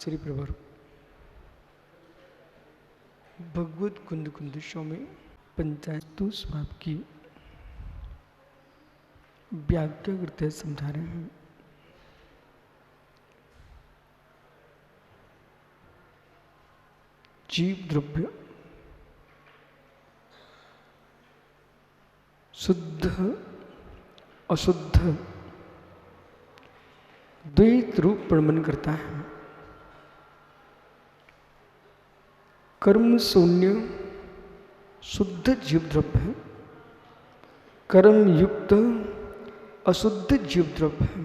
श्री प्रभु भगवत कुंद कुंदशों में पंचायतु स्वाप की व्याख्या करते समझा रहे हैं। जीव द्रव्य शुद्ध अशुद्ध द्वैत रूप प्रमाण करता है। कर्म शून्य शुद्ध जीव द्रव्य है, कर्म युक्त अशुद्ध जीव द्रव्य है।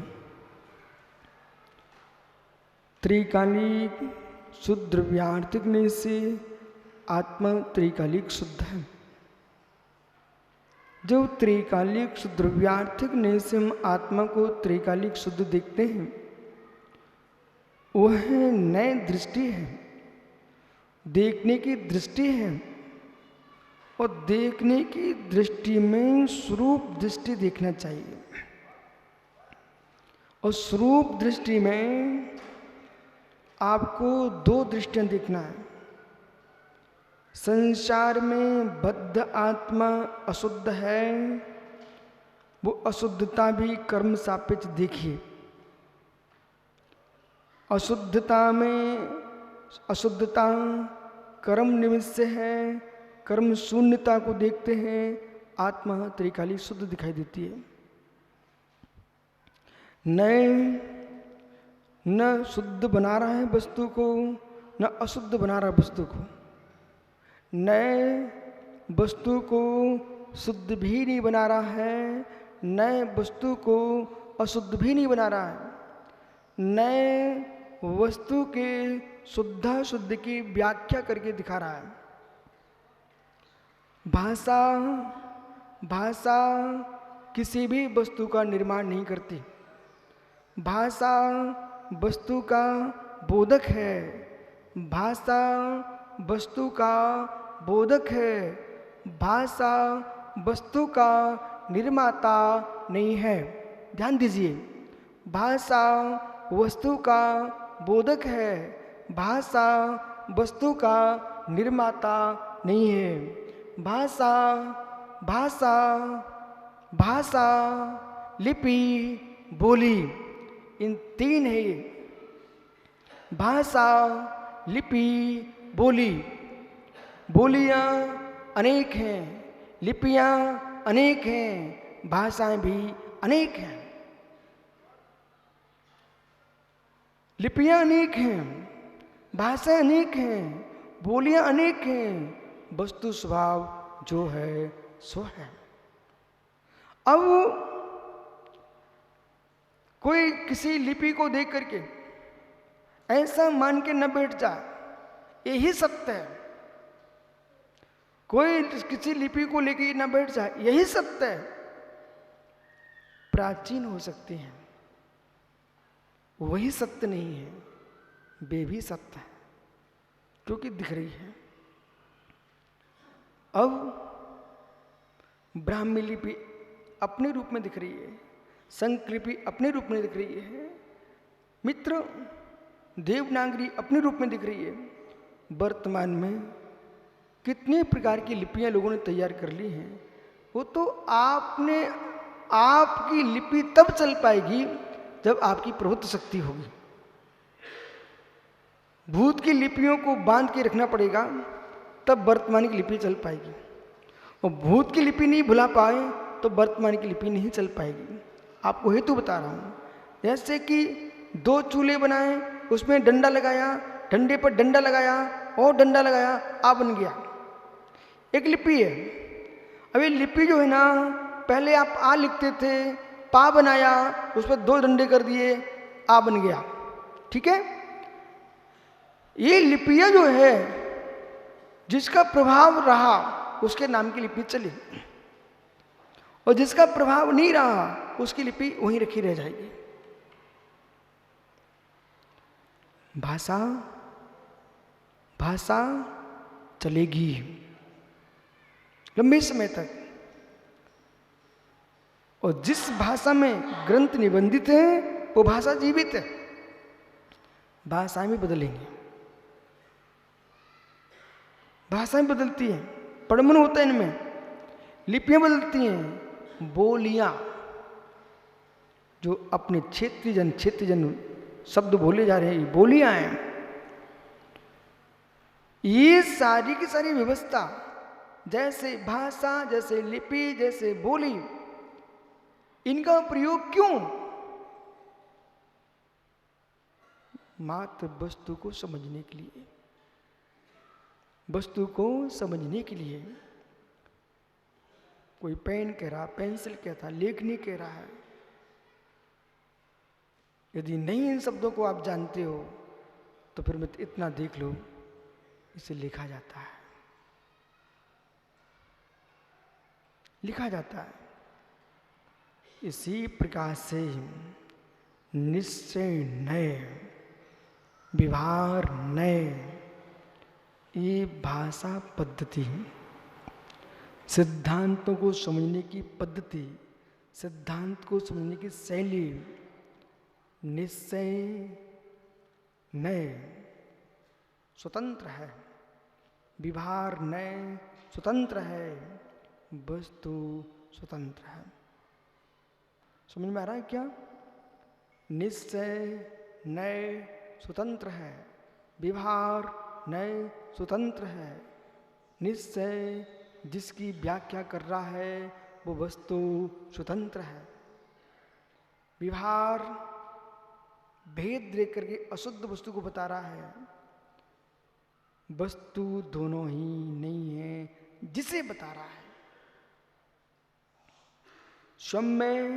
त्रिकालिक शुद्ध द्रव्यार्थिकने से आत्मा त्रिकालिक शुद्ध है। जो त्रिकालिक शुद्ध द्रव्यार्थिकने से हम आत्मा को त्रिकालिक शुद्ध देखते हैं, वह नए दृष्टि है, देखने की दृष्टि है। और देखने की दृष्टि में स्वरूप दृष्टि देखना चाहिए। और स्वरूप दृष्टि में आपको दो दृष्टियां देखना है। संसार में बद्ध आत्मा अशुद्ध है, वो अशुद्धता भी कर्म सापेक्ष देखिए। अशुद्धता में अशुद्धता कर्म निमित्त से है, कर्म शून्यता को देखते हैं, आत्मा त्रिकालिक शुद्ध दिखाई देती है। न शुद्ध बना रहा है वस्तु को, न अशुद्ध बना रहा है वस्तु को। नए वस्तु को शुद्ध भी नहीं बना रहा है, नए वस्तु को अशुद्ध भी नहीं बना रहा है। नए वस्तु के शुद्धाशुद्ध की व्याख्या करके दिखा रहा है। भाषा किसी भी वस्तु का निर्माण नहीं करती। भाषा वस्तु का बोधक है, भाषा वस्तु का बोधक है, भाषा वस्तु का निर्माता नहीं है। ध्यान दीजिए, भाषा वस्तु का बोधक है, भाषा वस्तु का निर्माता नहीं है। भाषा लिपि बोली, इन तीन है ये। भाषा लिपि बोली, बोलियां अनेक हैं, लिपियां अनेक हैं, भाषाएं भी अनेक हैं। लिपियां अनेक हैं, भाषाएं अनेक हैं, बोलियां अनेक हैं, वस्तु स्वभाव जो है सो है। अब कोई किसी लिपि को देख करके ऐसा मान के न बैठ जाए यही सत्य है। कोई किसी लिपि को लेके न बैठ जाए यही सत्य है। प्राचीन हो सकती हैं, वही सत्य नहीं है, वे भी सत्य है क्योंकि दिख रही है। अब ब्राह्मी लिपि अपने रूप में दिख रही है, संकलिपि अपने रूप में दिख रही है, मित्र देवनागरी अपने रूप में दिख रही है। वर्तमान में कितने प्रकार की लिपियां लोगों ने तैयार कर ली हैं। वो तो आपकी लिपि तब चल पाएगी जब आपकी प्रभुत्व शक्ति होगी। भूत की लिपियों को बांध के रखना पड़ेगा, तब वर्तमान की लिपि चल पाएगी। और भूत की लिपि नहीं भुला पाए तो वर्तमान की लिपि नहीं चल पाएगी। आपको हेतु बता रहा हूँ। जैसे कि दो चूल्हे बनाए, उसमें डंडा लगाया, डंडे पर डंडा लगाया और डंडा लगाया, आ बन गया। एक लिपि है। अब ये लिपि जो है ना, पहले आप आ लिखते थे, पा बनाया, उस पर दो डंडे कर दिए, आ बन गया। ठीक है। ये लिपियां जो है जिसका प्रभाव रहा उसके नाम की लिपि चली, और जिसका प्रभाव नहीं रहा उसकी लिपि वहीं रखी रह जाएगी। भाषा चलेगी लंबे समय तक। और जिस भाषा में ग्रंथ निबंधित है वो भाषा जीवित है। भाषाएं भी बदलेंगी, भाषाएं बदलती हैं, पड़मन होता है इनमें, लिपियां बदलती हैं, बोलियां जो अपने क्षेत्रीजन शब्द बोले जा रहे हैं, ये बोलियां हैं। ये सारी की सारी व्यवस्था, जैसे भाषा, जैसे लिपि, जैसे बोली, इनका प्रयोग क्यों? मात्र वस्तु को समझने के लिए, वस्तु को समझने के लिए। कोई पेन कह रहा, पेंसिल कहता, लेखनी कह रहा है। यदि नहीं इन शब्दों को आप जानते हो तो फिर मत इतना देख लो, इसे लिखा जाता है, लिखा जाता है। इसी प्रकार से निश्चय नए, व्यवहार नए, ये भाषा पद्धति, सिद्धांतों को समझने की पद्धति, सिद्धांत को समझने की शैली, निश्चय नए स्वतंत्र है, व्यवहार नए स्वतंत्र है, वस्तु स्वतंत्र है। समझ में आ रहा है क्या? निश्चय नए स्वतंत्र है, व्यवहार नए स्वतंत्र है। निश्चय जिसकी व्याख्या कर रहा है वो वस्तु स्वतंत्र है। व्यवहार भेद देख करके अशुद्ध वस्तु को बता रहा है। वस्तु दोनों ही नहीं है, जिसे बता रहा है। सम्यय,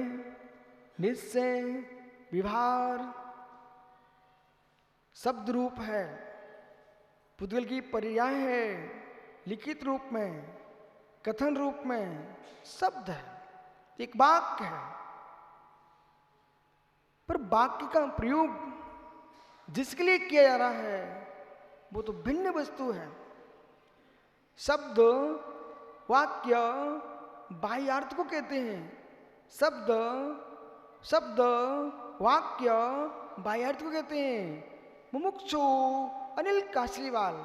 निश्चय, व्यवहार शब्द रूप है, पुद्गल की पर्याय है, लिखित रूप में, कथन रूप में शब्द है, एक वाक्य है। पर वाक्य का प्रयोग जिसके लिए किया जा रहा है वो तो भिन्न वस्तु है। शब्द वाक्य बाह्यार्थ को कहते हैं। शब्द वाक्य बाह्यार्थ को कहते हैं। मुमुक्षु अनिल कासलीवाल,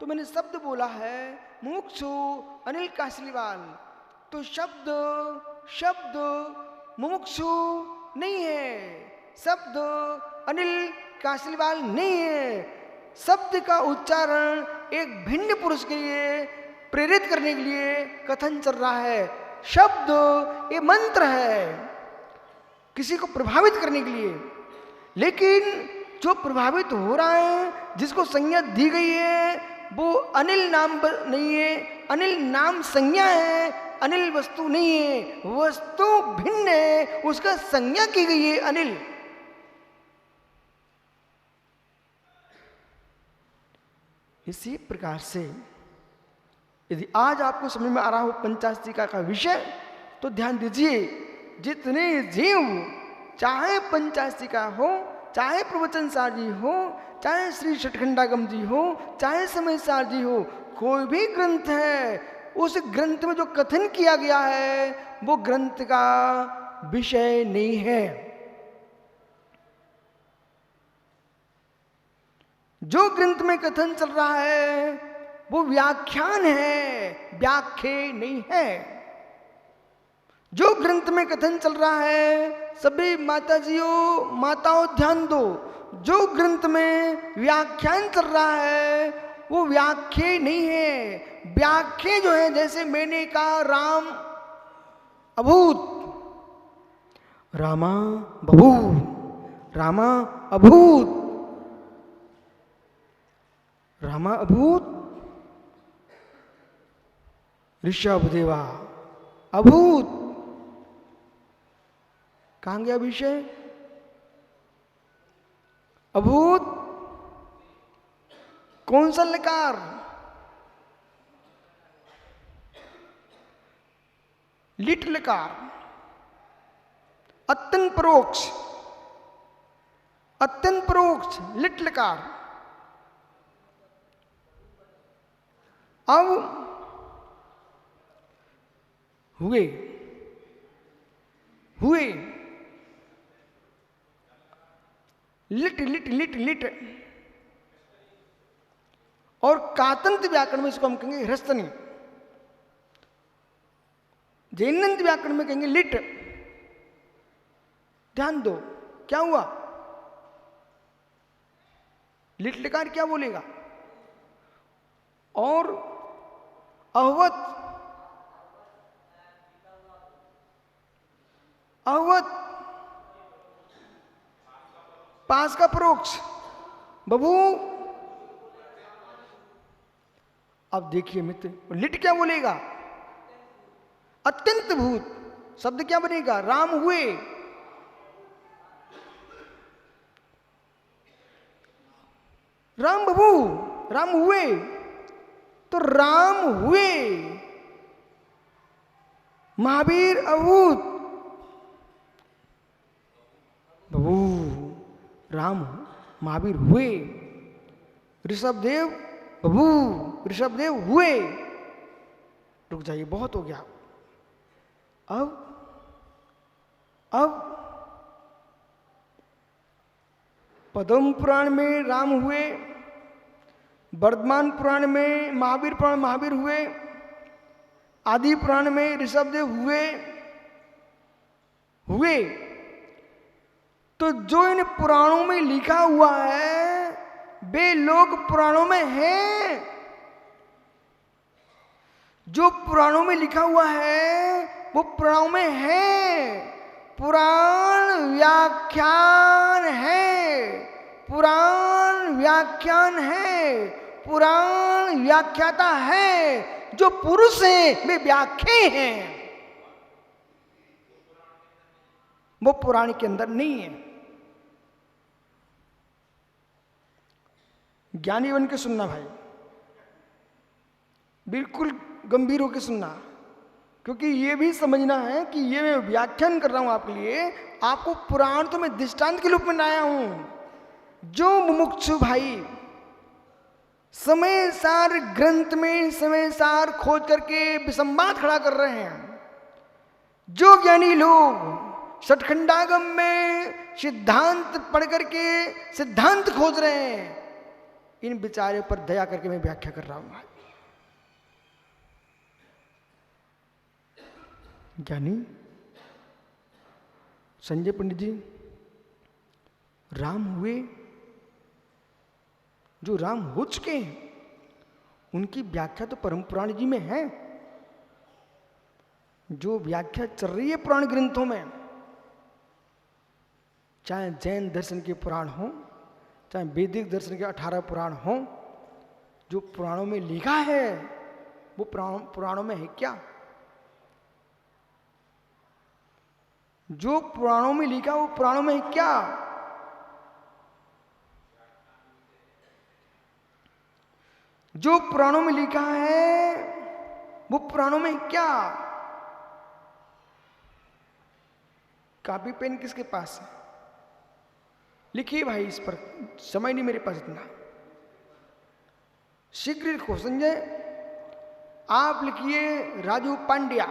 तो मैंने शब्द बोला है मुमुक्षु अनिल कासलीवाल, तो शब्द मुमुक्षु नहीं है, शब्द अनिल कासलीवाल नहीं है। शब्द का उच्चारण एक भिन्न पुरुष के लिए प्रेरित करने के लिए कथन चल रहा है। शब्द ये मंत्र है किसी को प्रभावित करने के लिए, लेकिन जो प्रभावित हो रहा है, जिसको संज्ञा दी गई है, वो अनिल नाम नहीं है, अनिल नाम संज्ञा है, अनिल वस्तु नहीं है। वस्तु भिन्न है, उसका संज्ञा की गई है अनिल। इसी प्रकार से यदि आज आपको समझ में आ रहा हो पंचास्तिका का विषय, तो ध्यान दीजिए, जितने जीव, चाहे पंचास्तिका हो, चाहे प्रवचन सार जी हो, चाहे श्री षटखंडागम जी हो, चाहे समय सार जी हो, कोई भी ग्रंथ है, उस ग्रंथ में जो कथन किया गया है वो ग्रंथ का विषय नहीं है। जो ग्रंथ में कथन चल रहा है वो व्याख्यान है, व्याख्या नहीं है। जो ग्रंथ में कथन चल रहा है, सभी माताओं ध्यान दो, जो ग्रंथ में व्याख्यान चल रहा है वो व्याख्या नहीं है। व्याख्या जो है, जैसे मैंने कहा राम अभूत, रामा बभू, रामा अभूत, रामा अभूत, ऋषभदेवा अभूत। कहां गया विषय? अभूत कौन सा लकार? लिट लकार, अत्यंत परोक्ष, अत्यंत परोक्ष लिट लकार। अब हुए लिट लिट लिट लिट और कातंत व्याकरण में इसको हम कहेंगे ह्रस्तनी, जैनंत व्याकरण में कहेंगे लिट। ध्यान दो क्या हुआ, लिट लकार क्या बोलेगा, और अहवत, अहवत पास का परोक्ष बबू। अब देखिए मित्र, लिट क्या बोलेगा, अत्यंत भूत। शब्द क्या बनेगा, राम हुए। राम बबू, राम हुए, तो राम हुए, महावीर अभूत बबू, राम महावीर हुए, ऋषभदेव बबू, ऋषभदेव हुए। रुक जाइए, बहुत हो गया। अब पद्म पुराण में राम हुए, वर्धमान पुराण में महावीर पुराण महावीर हुए, आदि पुराण में ऋषभदेव हुए। तो जो इन पुराणों में लिखा हुआ है वे लोग पुराणों में हैं। जो पुराणों में लिखा हुआ है वो पुराणों में है। पुराण व्याख्यान है, पुराण व्याख्यान है, पुराण व्याख्याता है। जो पुरुष हैं वे व्याख्या हैं, वो पुराण के अंदर नहीं है। ज्ञानी बन के सुनना भाई, बिल्कुल गंभीर होकर सुनना, क्योंकि ये भी समझना है कि ये मैं व्याख्यान कर रहा हूं आपके लिए। आपको पुराण तो मैं दृष्टांत के रूप में लाया हूं। जो मुमुक्षु भाई समय सार ग्रंथ में समय सार खोज करके विसंवाद खड़ा कर रहे हैं, जो ज्ञानी लोग षटखंडागम में सिद्धांत पढ़ करके सिद्धांत खोज रहे हैं, इन विचारों पर दया करके मैं व्याख्या कर रहा हूं। ज्ञानी संजय पंडित जी राम हुए, जो राम हो चुके हैं उनकी व्याख्या तो परम पुराण जी में है। जो व्याख्या चल रही है पुराण ग्रंथों में, चाहे जैन दर्शन के पुराण हो, चाहे वैदिक दर्शन के 18 पुराण हो, जो पुराणों में लिखा है वो पुराणों में है क्या? जो पुराणों में लिखा वो पुराणों में है क्या? जो पुराणों में लिखा है वो पुराणों में है क्या? कॉपी पेन किसके पास है? लिखिए भाई, इस पर समय नहीं मेरे पास इतना। शीघ्र लिखो संजय, आप लिखिए राजू पांड्या।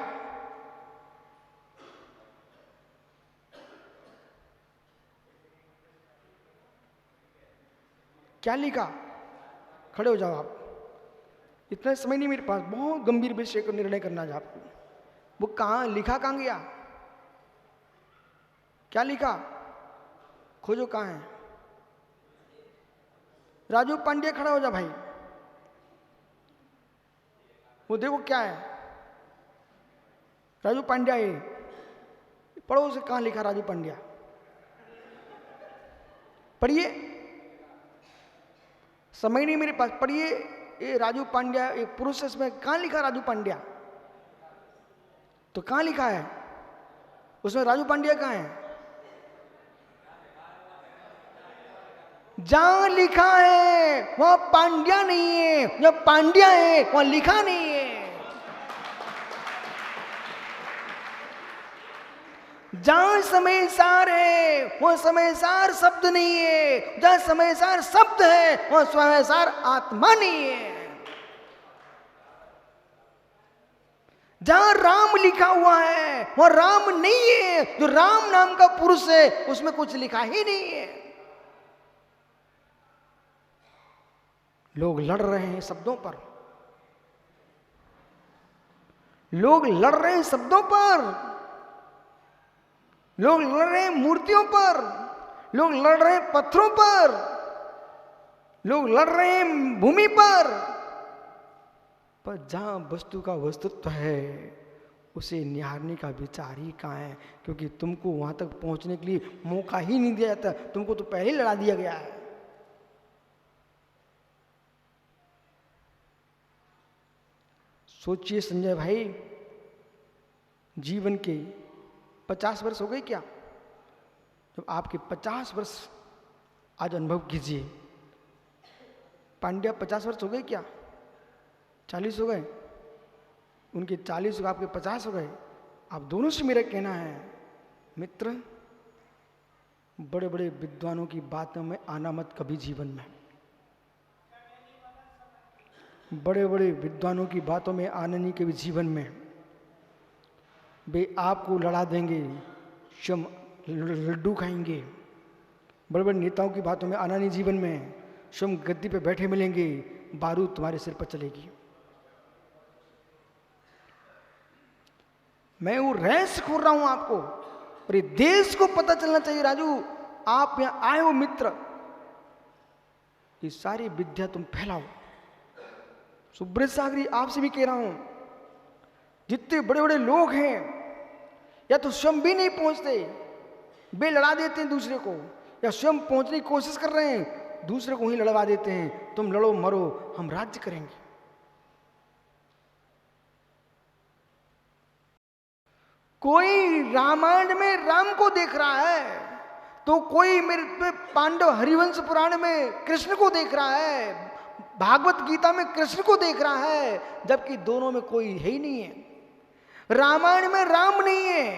क्या लिखा? खड़े हो जाओ आप, इतना समय नहीं मेरे पास, बहुत गंभीर विषय को निर्णय करना है आपको। वो कहाँ लिखा, कहाँ गया? क्या लिखा? खोजो कहाँ है। राजू पांड्या खड़ा हो जा भाई, वो देखो क्या है। राजू पांड्या है, पढ़ो उसे, कहाँ लिखा राजू पांड्या? पढ़िए, समय नहीं मेरे पास, पढ़िए। ये राजू पांड्या एक पुरुष है, इसमें कहाँ लिखा राजू पांड्या? तो कहाँ लिखा है उसमें राजू पांड्या कहाँ है? जहां लिखा है वहां पांड्या नहीं है, जब पांड्या है वहां लिखा नहीं है। जहां समय सार है वहां समय सार शब्द नहीं है, जहां समय सार शब्द है वहां समय सार आत्मा नहीं है। जहां राम लिखा हुआ है वहां राम नहीं है, जो राम नाम का पुरुष है उसमें कुछ लिखा ही नहीं है। लोग लड़ रहे हैं शब्दों पर, लोग लड़ रहे हैं शब्दों पर, लोग लड़ रहे हैं मूर्तियों पर, लोग लड़ रहे हैं पत्थरों पर, लोग लड़ रहे हैं भूमि पर जहां वस्तु का वस्तुत्व है उसे निहारने का विचार ही कहाँ है, क्योंकि तुमको वहां तक पहुंचने के लिए मौका ही नहीं दिया जाता, तुमको तो पहले ही लड़ा दिया गया है। सोचिए संजय भाई, जीवन के 50 वर्ष हो गए क्या? जब आपके 50 वर्ष आज अनुभव कीजिए। पांड्या 50 वर्ष हो गए क्या? 40 हो गए? उनके 40 हो गए, आपके 50 हो गए। आप दोनों से मेरा कहना है मित्र, बड़े बड़े विद्वानों की बातों में आना मत कभी जीवन में। बड़े बड़े विद्वानों की बातों में आना नहीं कभी जीवन में। वे आपको लड़ा देंगे, स्वयं लड्डू खाएंगे। बड़े बड़े नेताओं की बातों में आना नहीं जीवन में। स्वयं गद्दी पे बैठे मिलेंगे, बारूद तुम्हारे सिर पर चलेगी। मैं वो रहस्य खोल रहा हूं आपको, और ये देश को पता चलना चाहिए। राजू, आप यहां आए हो मित्र, ये सारी विद्या तुम फैलाओ। सुब्रत सागरी, आपसे भी कह रहा हूं, जितने बड़े बड़े लोग हैं या तो स्वयं भी नहीं पहुंचते, वे लड़ा देते हैं दूसरे को, या स्वयं पहुंचने की कोशिश कर रहे हैं, दूसरे को ही लड़वा देते हैं। तुम लड़ो मरो, हम राज्य करेंगे। कोई रामायण में राम को देख रहा है तो कोई मेरे पांडव हरिवंश पुराण में कृष्ण को देख रहा है, भागवत गीता में कृष्ण को देख रहा है, जबकि दोनों में कोई है ही नहीं है। रामायण में राम नहीं है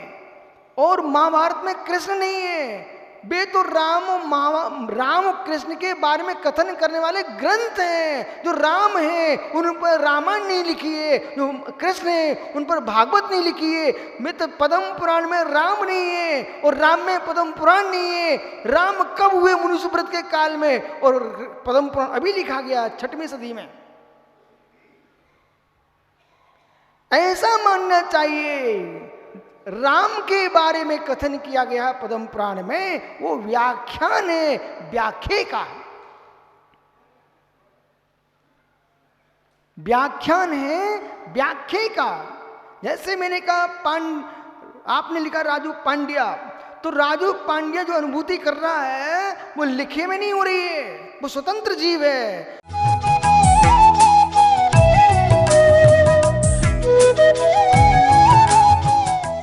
और महाभारत में कृष्ण नहीं है। वे तो राम कृष्ण के बारे में कथन करने वाले ग्रंथ हैं। जो राम है उन पर रामायण नहीं लिखी है, जो कृष्ण है उन पर भागवत नहीं लिखी है। मित्र, पद्म पुराण में राम नहीं है और राम में पद्म पुराण नहीं है। राम कब हुए? मुनि सुब्रत के काल में, और पद्म पुराण अभी लिखा गया 6वीं सदी में। ऐसा मानना चाहिए। राम के बारे में कथन किया गया पद्म पुराण में, वो व्याख्यान है, व्याख्या का व्याख्यान है, व्याख्या का। जैसे मैंने कहा आपने लिखा राजू पांड्या, तो राजू पांड्या जो अनुभूति कर रहा है वो लिखे में नहीं हो रही है, वो स्वतंत्र जीव है।